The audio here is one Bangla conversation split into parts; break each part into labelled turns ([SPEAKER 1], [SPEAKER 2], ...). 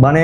[SPEAKER 1] মানে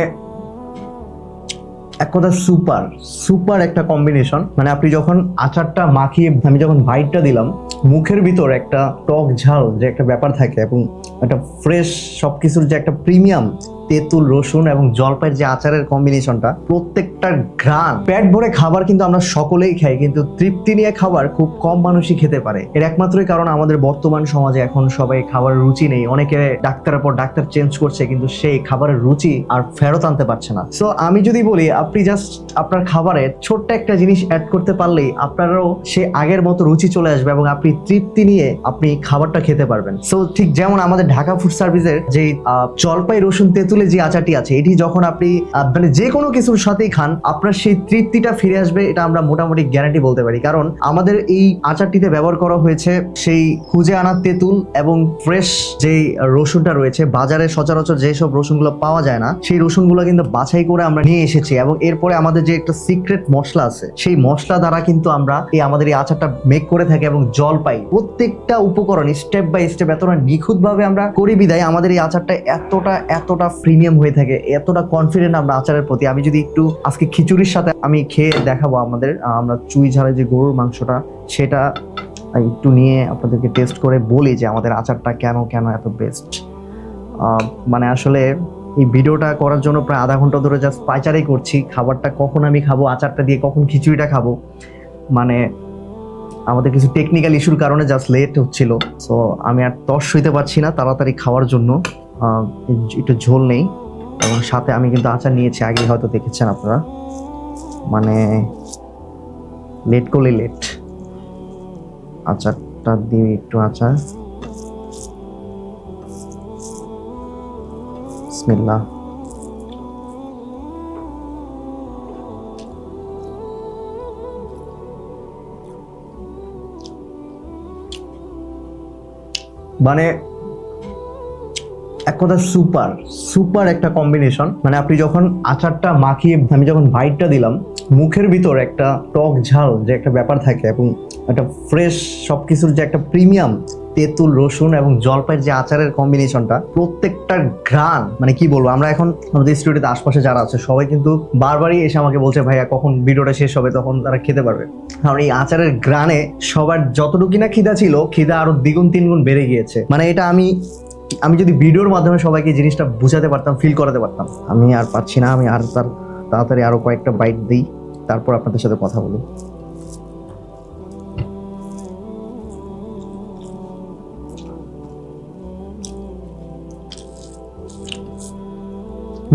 [SPEAKER 1] এক কথা সুপার সুপার একটা কম্বিনেশন। মানে আপনি যখন আচারটা মাখিয়ে আমি যখন বাইটটা দিলাম, মুখের ভিতর একটা টক ঝাল যে একটা ব্যাপার থাকে এবং একটা ফ্রেশ সবকিছুর যে একটা প্রিমিয়াম তেঁতুল রসুন এবং জলপাইয়ের যে আচারের কম্বিনেশনটা, প্রত্যেকটা ঘ্রাণ পেট ভরে খাবার কিন্তু আমরা সকলেই খাই, কিন্তু তৃপ্তি নিয়ে খাবার খুব কম মানুষই খেতে পারে। এর একমাত্রই কারণ আমাদের বর্তমান সমাজে এখন সবাই খাবারের রুচি নেই, অনেকে ডাক্তারের পর ডাক্তার চেঞ্জ করছে কিন্তু সেই খাবারের রুচি আর ফেরত আনতে পারছে না। সো আমি যদি বলি আপনি জাস্ট আপনার খাবারে ছোট্ট একটা জিনিস অ্যাড করতে পারলেই আপনারও সে আগের মতো রুচি চলে আসবে এবং আপনি তৃপ্তি নিয়ে আপনি খাবারটা খেতে পারবেন। সো ঠিক যেমন আমাদের ঢাকা ফুড সার্ভিসের যে জলপাই রসুন তেঁতুলের যে আচারটি আছে, এটি যখন আপনি মানে যে কোনো কিছুর সাথেই খান আপনার সেই তৃপ্তিটা ফিরে আসবে, এটা আমরা মোটামুটি গ্যারান্টি বলতে পারি। কারণ আমাদের এই আচারটিতে ব্যবহার করা হয়েছে সেই খুঁজে আনা তেঁতুল এবং ফ্রেশ যে রসুনটা রয়েছে, বাজারে সচরাচর যেসব রসুনগুলো পাওয়া যায় না সেই রসুনগুলো কিন্তু বাছাই করে আমরা নিয়ে এসেছি। এবং এরপরে আমাদের যে একটা সিক্রেট মশলা আছে সেই মশলা দ্বারা কিন্তু আমরা আমাদের এই আচারটা মেক করে থাকি এবং জলপাই প্রত্যেকটা উপকরণ স্টেপ বাই স্টেপ এতটা নিখুঁত ভাবে আমরা করি বিদায় আমাদের এই আচারটা এতটা প্রিমিয়াম হয়ে থাকে, এতটা কনফিডেন্ট আমরা আচারের প্রতি। আমি যদি একটু আজকে খিচুড়ির সাথে আমি খেয়ে দেখাবো আমরা চুই ঝালের যে গরুর মাংসটা সেটা একটু নিয়ে আপনাদেরকে টেস্ট করে বলি যে আমাদের আচারটা কেন এত বেস্ট। মানে আসলে এই ভিডিওটা করার জন্য প্রায় আধা ঘন্টা ধরে জাস্ট পাইচারি করছি, খাবারটা কখন আমি খাবো, আচারটা দিয়ে কখন খিচুড়িটা খাবো। মানে আমাদের কিছু টেকনিক্যাল ইস্যুর কারণে জাস্ট লেট হচ্ছিল। সো আমি আর তর্স হইতে পারছি না তাড়াতাড়ি খাওয়ার জন্য। একটু ঝোল নেই এবং সাথে আমি কিন্তু আচার নিয়েছি, আগে হয়তো দেখেছেন আপনারা। মানে লেট করলে লেট। আচারটা দিয়ে একটু আচার, বিসমিল্লাহ। মানে এক কথা সুপার সুপার একটা কম্বিনেশন। মানে আপনি যখন আচারটা মাখিয়ে আমি যখন বাইটটা দিলাম, মুখের ভিতর একটা টক ঝাল যে একটা ব্যাপার থাকে এবং একটা ফ্রেশ সবকিছুর যে একটা প্রিমিয়াম তেঁতুল রসুন এবং জলপাইয়ের যে আচারের কম্বিনেশনটা, প্রত্যেকটা ঘ্রাণ মানে কি বলবো। আমরা এখন আমাদের স্টুডিওতে আশপাশে যারা আছে সবাই কিন্তু বারবারই এসে আমাকে বলছে ভাইয়া কখন ভিডিওটা শেষ হবে, তখন তারা খেতে পারবে। কারণ এই আচারের ঘ্রাণে সবার যতটুকু না খিদা ছিল, খিদা আরো দ্বিগুণ তিনগুণ বেড়ে গিয়েছে। মানে এটা আমি যদি ভিডিওর মাধ্যমে সবাইকে জিনিসটা বুঝাতে পারতাম, ফিল করাতে পারতাম। আমি আর পাচ্ছি না, আমি আর তাড়াতাড়ি আরো কয়েকটা বাইট দিই, তারপর আপনাদের সাথে কথা বলি।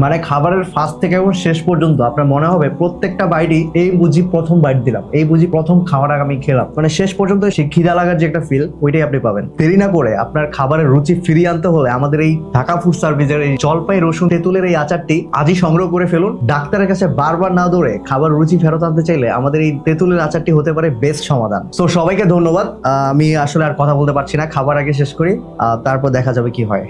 [SPEAKER 1] মানে খাবারের ফার্স্ট থেকে এখন শেষ পর্যন্ত আপনার মনে হবে প্রত্যেকটা বাইটই এই বুঝি প্রথম বাইট দিলাম, এই বুঝি প্রথম খাওয়াটা আমি খেলাম। মানে শেষ পর্যন্ত সেই খিদা লাগার যে একটা ফিল, ওইটাই আপনি পাবেন। দেরি না করে আপনার খাবারের রুচি ফিরিয়ে আনতে হলে আমাদের এই ঢাকা ফুড সার্ভিসের এই জলপাই রসুন তেঁতুলের এই আচারটি আজই সংগ্রহ করে ফেলুন। ডাক্তারের কাছে বারবার না দৌড়ে খাবার রুচি ফেরত আনতে চাইলে আমাদের এই তেঁতুলের আচারটি হতে পারে বেস্ট সমাধান। তো সবাইকে ধন্যবাদ। আমি আসলে আর কথা বলতে পারছি না, খাবার আগে শেষ করি, তারপর দেখা যাবে কি হয়।